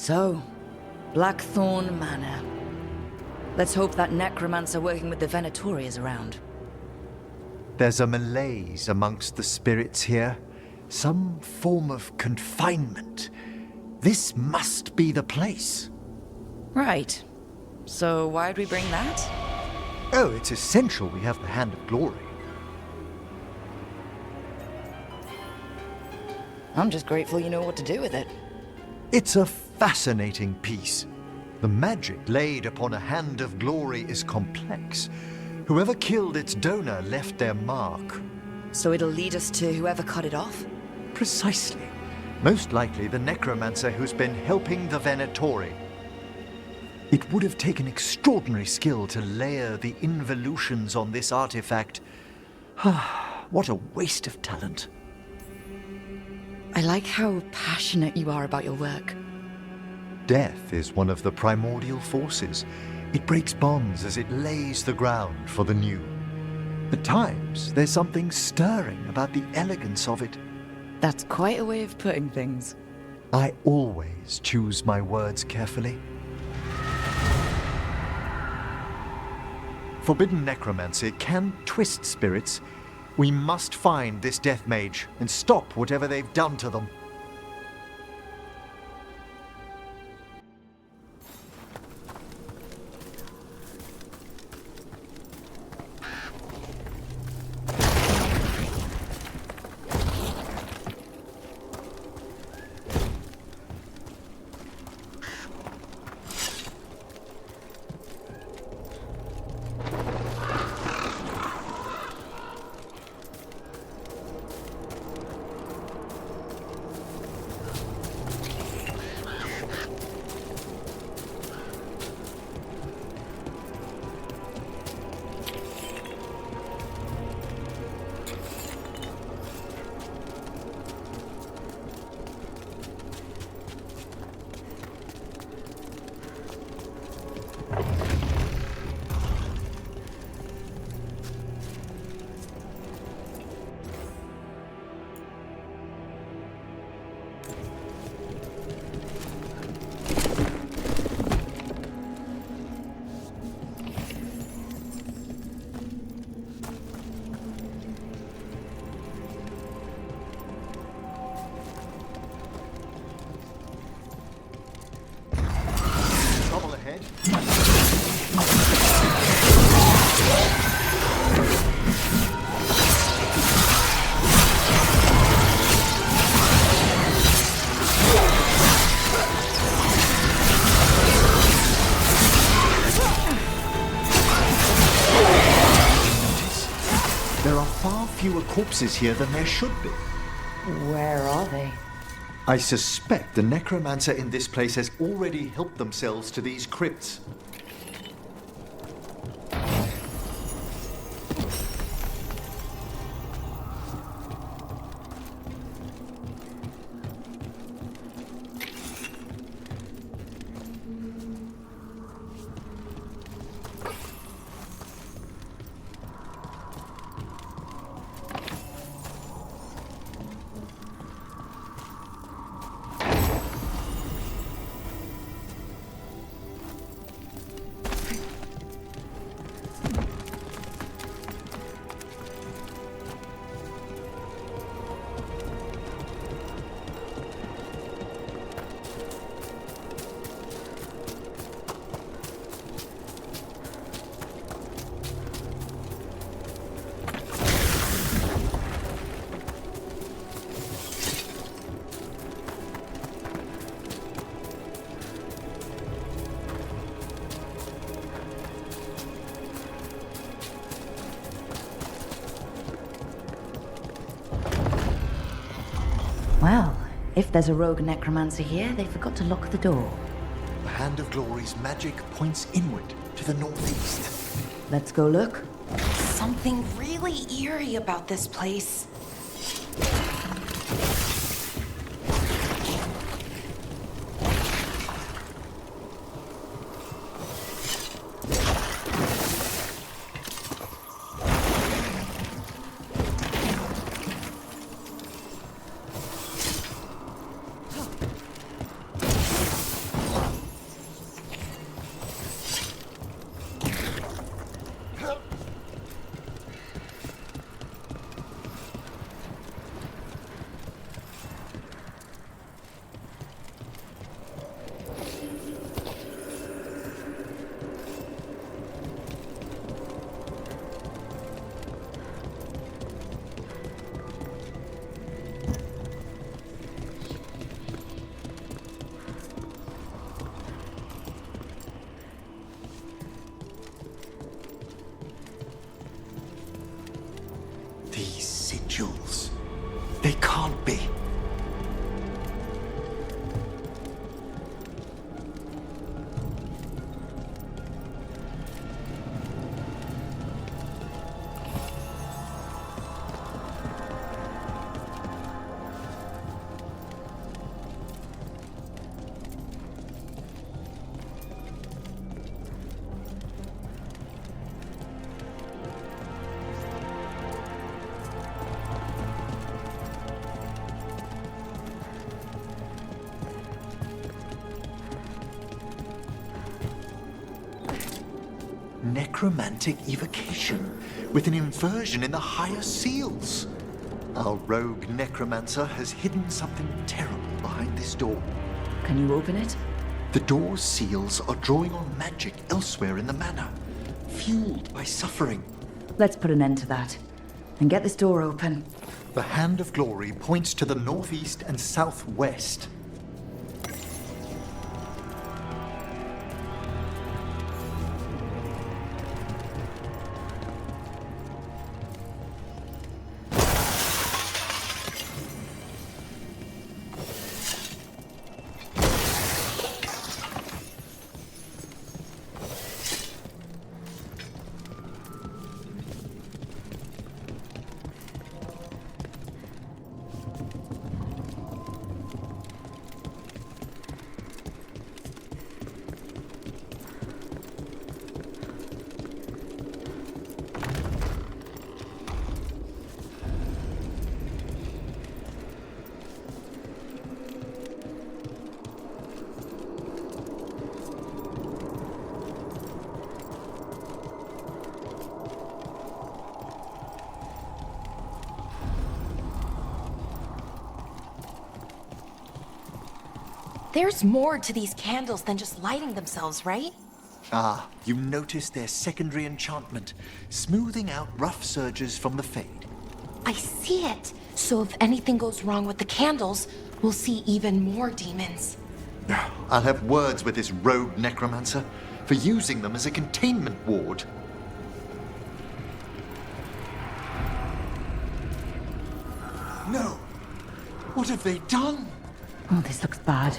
So, Blackthorne Manor. Let's hope that necromancer working with the Venatori is around. There's a malaise amongst the spirits here. Some form of confinement. This must be the place. Right. So why'd we bring that? Oh, it's essential we have the Hand of Glory. I'm just grateful you know what to do with it. It's a fascinating piece. The magic laid upon a Hand of Glory is complex. Whoever killed its donor left their mark. So it'll lead us to whoever cut it off? Precisely. Most likely the necromancer who's been helping the Venatori. It would have taken extraordinary skill to layer the involutions on this artifact. What a waste of talent. I like how passionate you are about your work. Death is one of the primordial forces. It breaks bonds as it lays the ground for the new. At times, there's something stirring about the elegance of it. That's quite a way of putting things. I always choose my words carefully. Forbidden necromancy can twist spirits. We must find this death mage and stop whatever they've done to them. Fewer corpses here than there should be. Where are they? I suspect the necromancer in this place has already helped themselves to these crypts. Well, if there's a rogue necromancer here, they forgot to lock the door. The Hand of Glory's magic points inward to the northeast. Let's go look. Something really eerie about this place. These sigils. They can't be. Necromantic evocation, with an inversion in the higher seals. Our rogue necromancer has hidden something terrible behind this door. Can you open it? The door's seals are drawing on magic elsewhere in the manor, fueled by suffering. Let's put an end to that. And get this door open. The Hand of Glory points to the northeast and southwest. There's more to these candles than just lighting themselves, right? Ah, you notice their secondary enchantment, smoothing out rough surges from the Fade. I see it. So if anything goes wrong with the candles, we'll see even more demons. I'll have words with this rogue necromancer for using them as a containment ward. No! What have they done? Oh, this looks bad.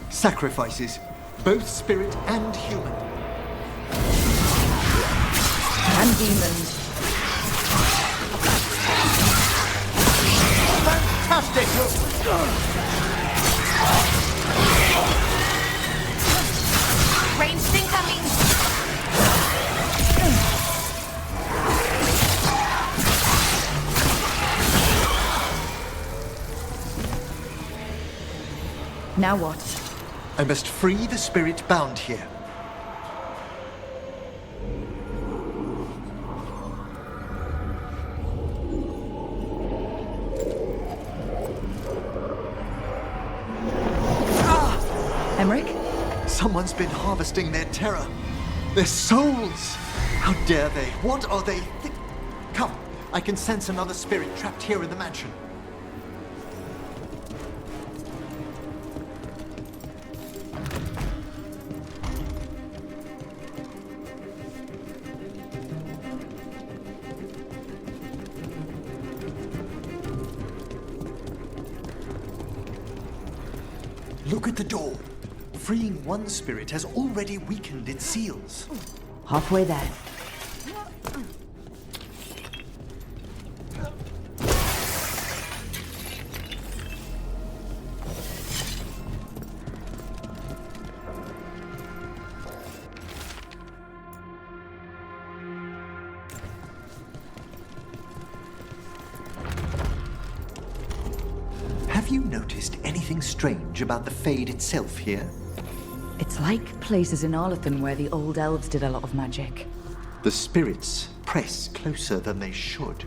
Sacrifices, both spirit and human. And demons. Fantastic! Ranged incoming! Now what? I must free the spirit bound here. Emmrich? Someone's been harvesting their terror. Their souls! How dare they? What are they? Come, I can sense another spirit trapped here in the mansion. Look at the door. Freeing one spirit has already weakened its seals. Halfway there. Have you noticed anything strange about the Fade itself here? It's like places in Arlethan where the old elves did a lot of magic. The spirits press closer than they should.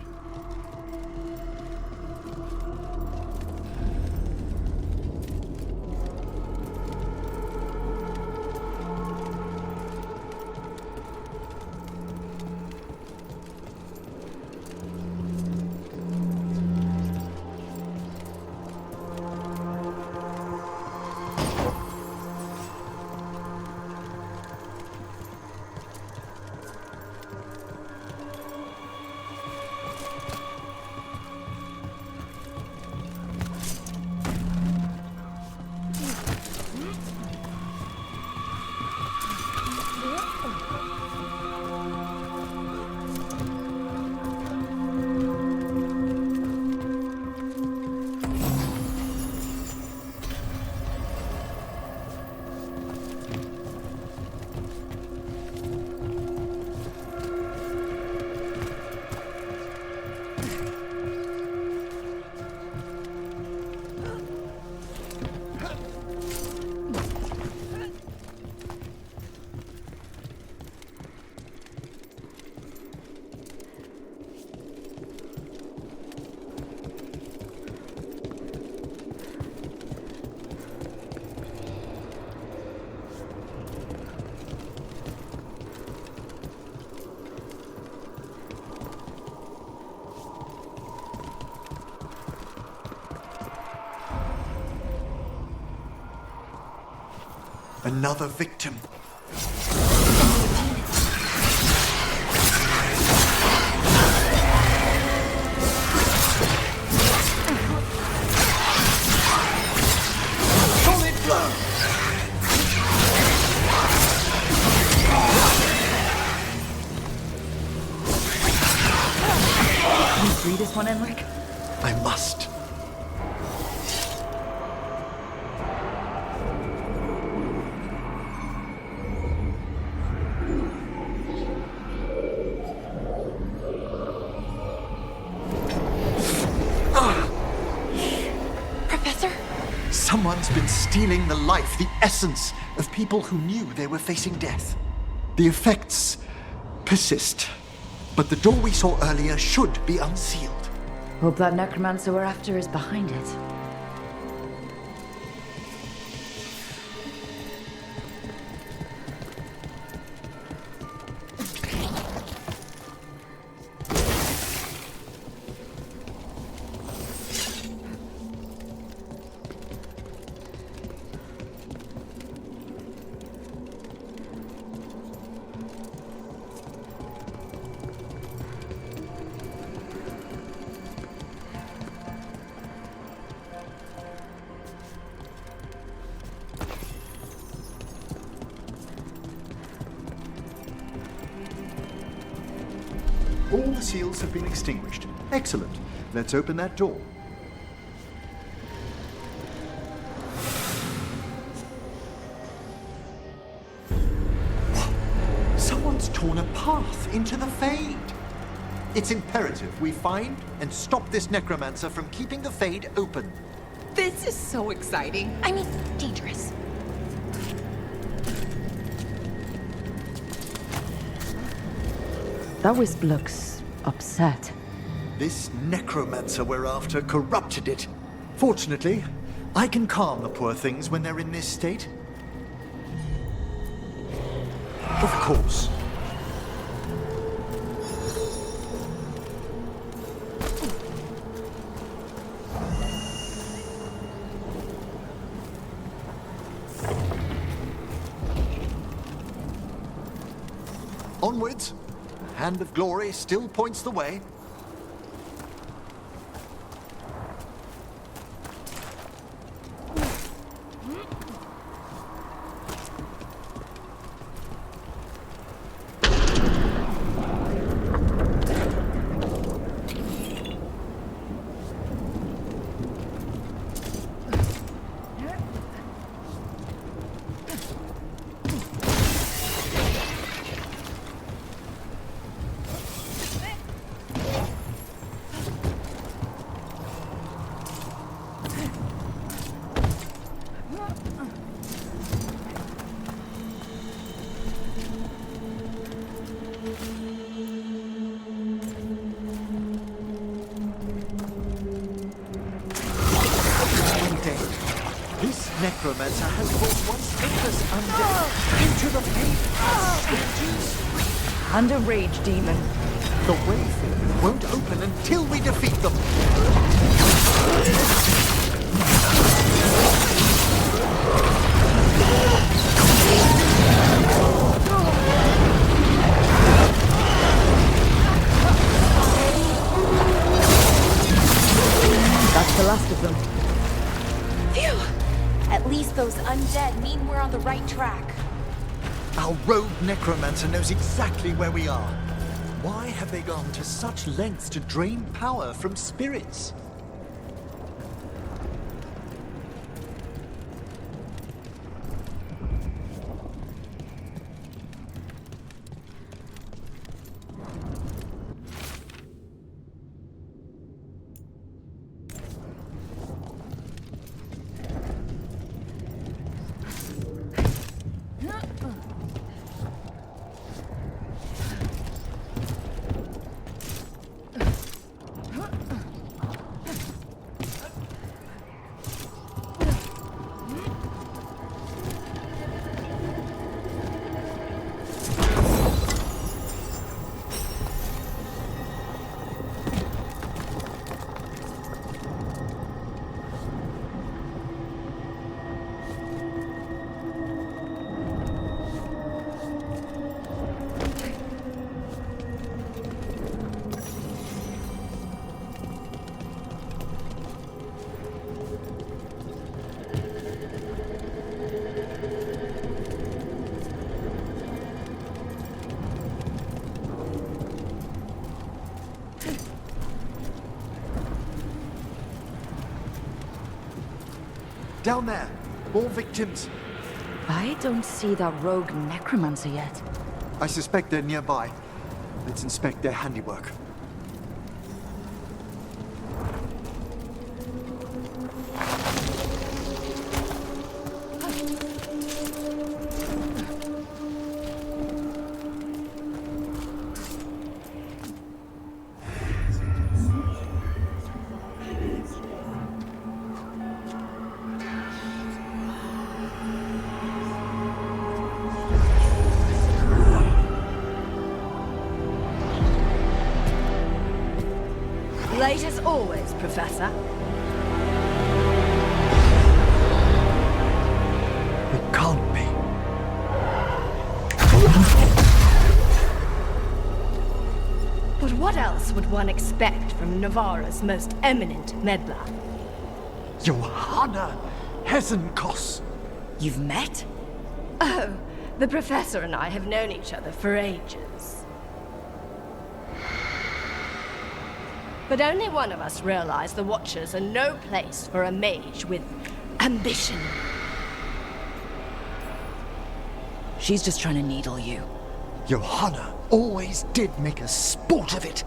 Another victim. Solid blow. Can you free this one, Emmrich? I must. Someone's been stealing the life, the essence of people who knew they were facing death. The effects persist, but the door we saw earlier should be unsealed. Hope that necromancer we're after is behind it. All the seals have been extinguished. Excellent. Let's open that door. Someone's torn a path into the Fade. It's imperative we find and stop this necromancer from keeping the Fade open. This is so exciting. I mean, dangerous. That wisp looks upset. This necromancer we're after corrupted it. Fortunately, I can calm the poor things when they're in this state. Of course. Onwards. Hand of Glory still points the way. This necromancer has brought once helpless undead into the Fade as strangers. And a rage demon. The way forward won't open until we defeat them. That's the last of them. Phew! At least those undead mean we're on the right track. Our rogue necromancer knows exactly where we are. Why have they gone to such lengths to drain power from spirits? Down there! More victims! I don't see that rogue necromancer yet. I suspect they're nearby. Let's inspect their handiwork. Late as always, Professor. It can't be. But what else would one expect from Navarra's most eminent meddler? Johanna Hezenkoss! You've met? Oh, the Professor and I have known each other for ages. But only one of us realized the Watchers are no place for a mage with ambition. She's just trying to needle you. Johanna always did make a sport of it.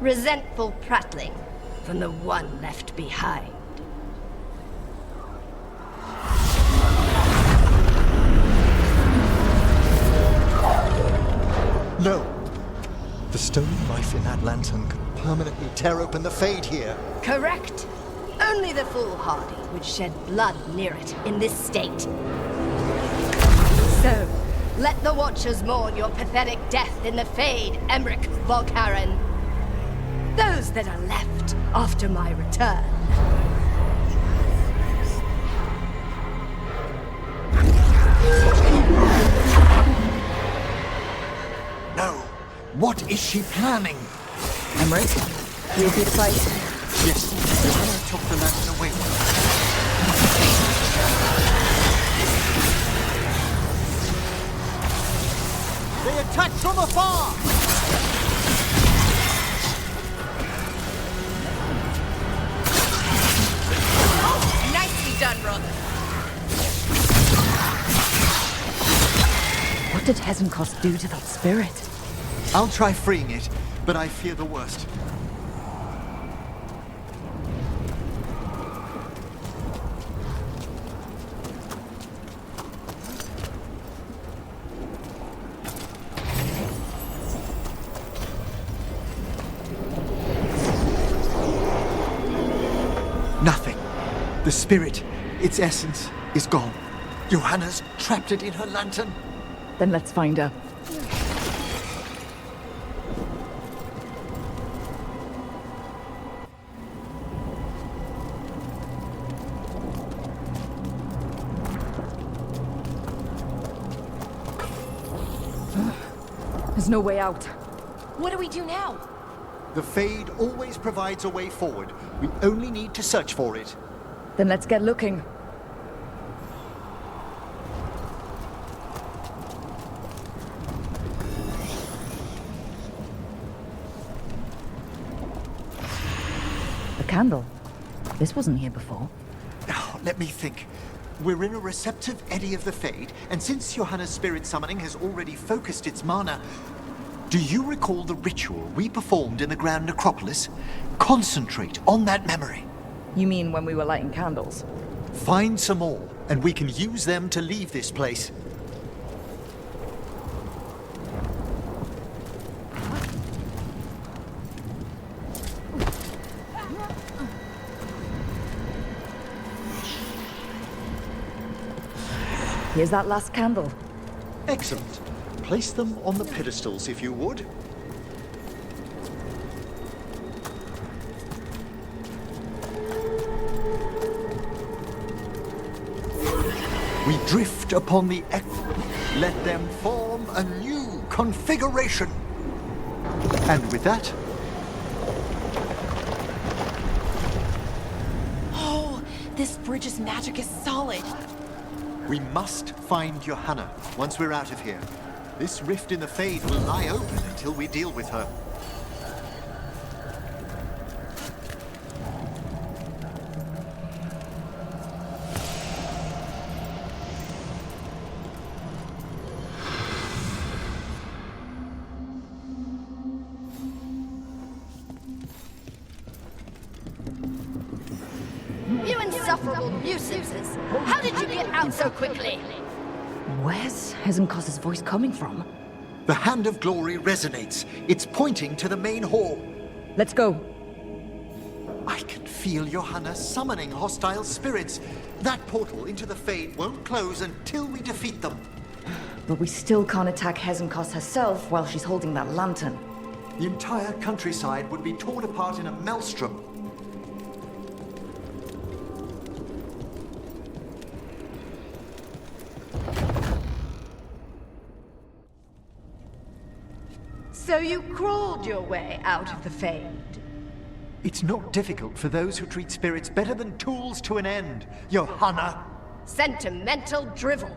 Resentful prattling from the one left behind. No. The stone knife in that lantern could permanently tear open the Fade here. Correct. Only the foolhardy would shed blood near it in this state. So, let the Watchers mourn your pathetic death in the Fade, Emmrich Volkaren. Those that are left after my return. No. What is she planning? Emmrich, you'll be fighting. Yes, Johanna took the lantern away with her. They attack from afar! Nicely done, brother. What did Hezenkoss do to that spirit? I'll try freeing it, but I fear the worst. Nothing. The spirit, its essence, is gone. Johanna's trapped it in her lantern. Then let's find her. There's no way out. What do we do now? The Fade always provides a way forward. We only need to search for it. Then let's get looking. The candle. This wasn't here before. Now, let me think. We're in a receptive eddy of the Fade, and since Johanna's spirit summoning has already focused its mana, do you recall the ritual we performed in the Grand Necropolis? Concentrate on that memory. You mean when we were lighting candles? Find some more, and we can use them to leave this place. Here's that last candle. Excellent. Place them on the pedestals, if you would. We drift upon the let them form a new configuration. And with that, Oh, this bridge's magic is solid. we must find Johanna once we're out of here. This rift in the Fade will lie open until we deal with her. insufferable nuisances! How did you get out so quickly? Where's Hezenkoss's voice coming from? The Hand of Glory resonates. It's pointing to the main hall. Let's go. I can feel Johanna summoning hostile spirits. That portal into the Fade won't close until we defeat them. But we still can't attack Hezenkoss herself while she's holding that lantern. The entire countryside would be torn apart in a maelstrom. So you crawled your way out of the Fade? It's not difficult for those who treat spirits better than tools to an end, Johanna. Sentimental drivel.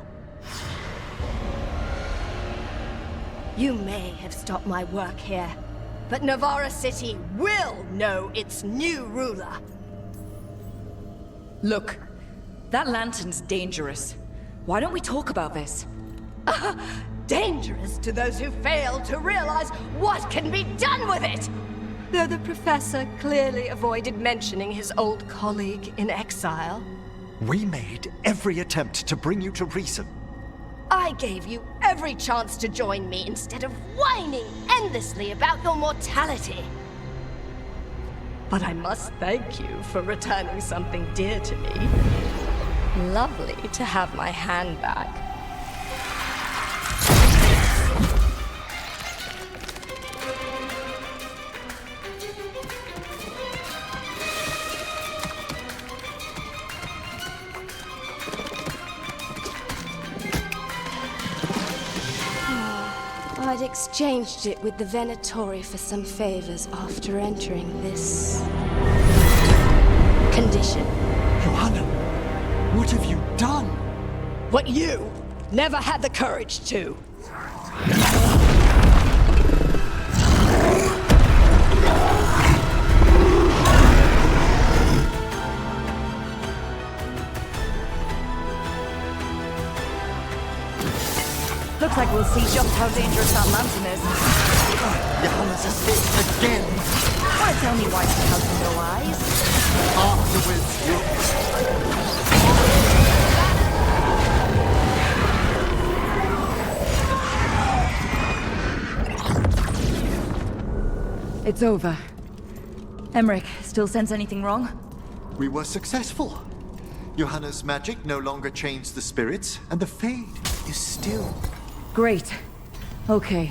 You may have stopped my work here, but Navarra City will know its new ruler. Look, that lantern's dangerous. Why don't we talk about this? Dangerous to those who fail to realize what can be done with it! Though the professor clearly avoided mentioning his old colleague in exile. We made every attempt to bring you to reason. I gave you every chance to join me instead of whining endlessly about your mortality. But I must thank you for returning something dear to me. Lovely to have my hand back. I'd exchanged it with the Venatori for some favors after entering this condition. Johanna, what have you done? What you never had the courage to. Looks like we'll see just how dangerous that lantern is. Johanna's escaped again. Or tell me why she has no eyes. Afterwards, It's over. Emmrich, still sense anything wrong? we were successful. Johanna's magic no longer changed the spirits, and the Fade is still. Great. Okay.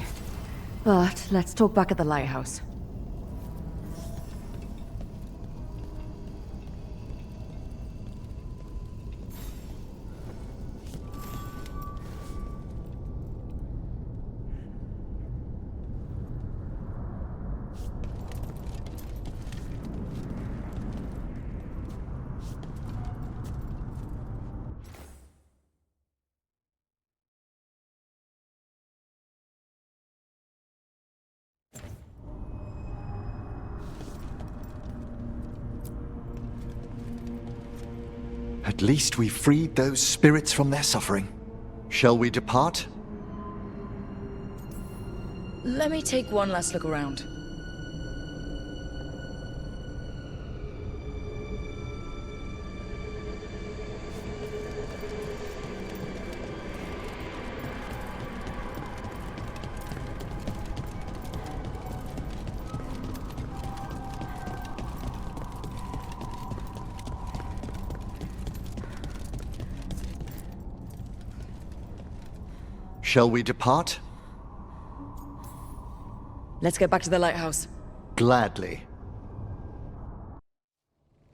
But let's talk back at the Lighthouse. At least we freed those spirits from their suffering. Shall we depart? Let me take one last look around. Shall we depart? Let's get back to the Lighthouse. Gladly.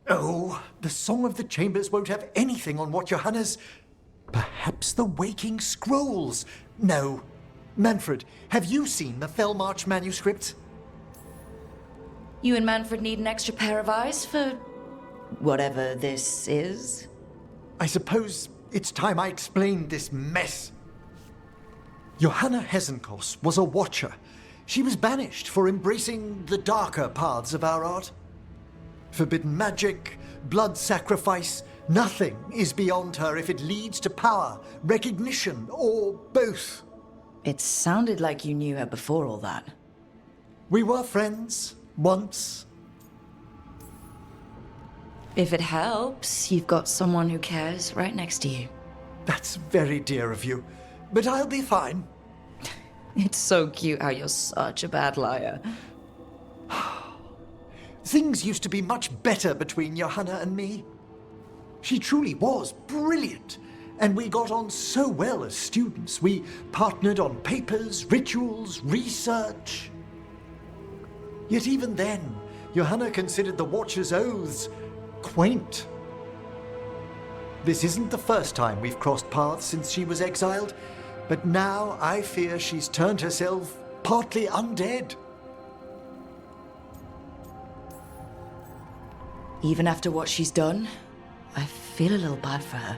Oh, the Song of the Chambers won't have anything on what Johanna's... Perhaps the Waking Scrolls? No. Manfred, have you seen the Felmarch manuscript? You and Manfred need an extra pair of eyes for... whatever this is? I suppose it's time I explained this mess. Johanna Hezenkoss was a watcher. She was banished for embracing the darker paths of our art. Forbidden magic, blood sacrifice, nothing is beyond her if it leads to power, recognition, or both. It sounded like you knew her before all that. We were friends, once. If it helps, you've got someone who cares right next to you. That's very dear of you, but I'll be fine. It's so cute how you're such a bad liar. Things used to be much better between Johanna and me. She truly was brilliant, and we got on so well as students. We partnered on papers, rituals, research. Yet even then, Johanna considered the Watcher's oaths quaint. This isn't the first time we've crossed paths since she was exiled, but now I fear she's turned herself partly undead. Even after what she's done, I feel a little bad for her.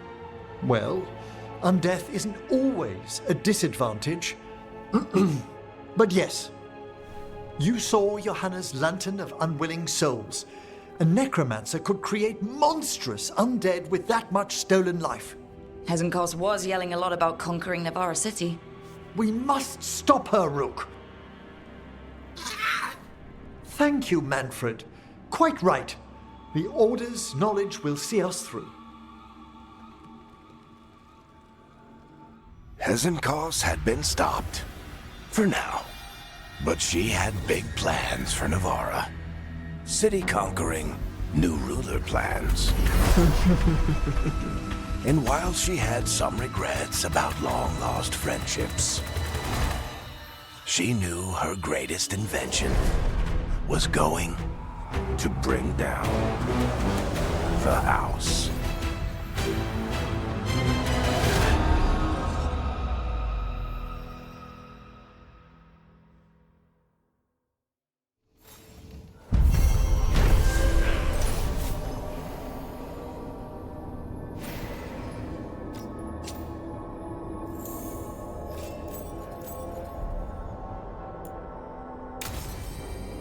Well, undeath isn't always a disadvantage. But yes, you saw Johanna's Lantern of Unwilling Souls. A necromancer could create monstrous undead with that much stolen life. Hezenkoss was yelling a lot about conquering Navarra City. We must stop her, Rook. Thank you, Manfred. Quite right. The Order's knowledge will see us through. Hezenkoss had been stopped. For now. But she had big plans for Navarra. City conquering, new ruler plans. And while she had some regrets about long-lost friendships, she knew her greatest invention was going to bring down the house.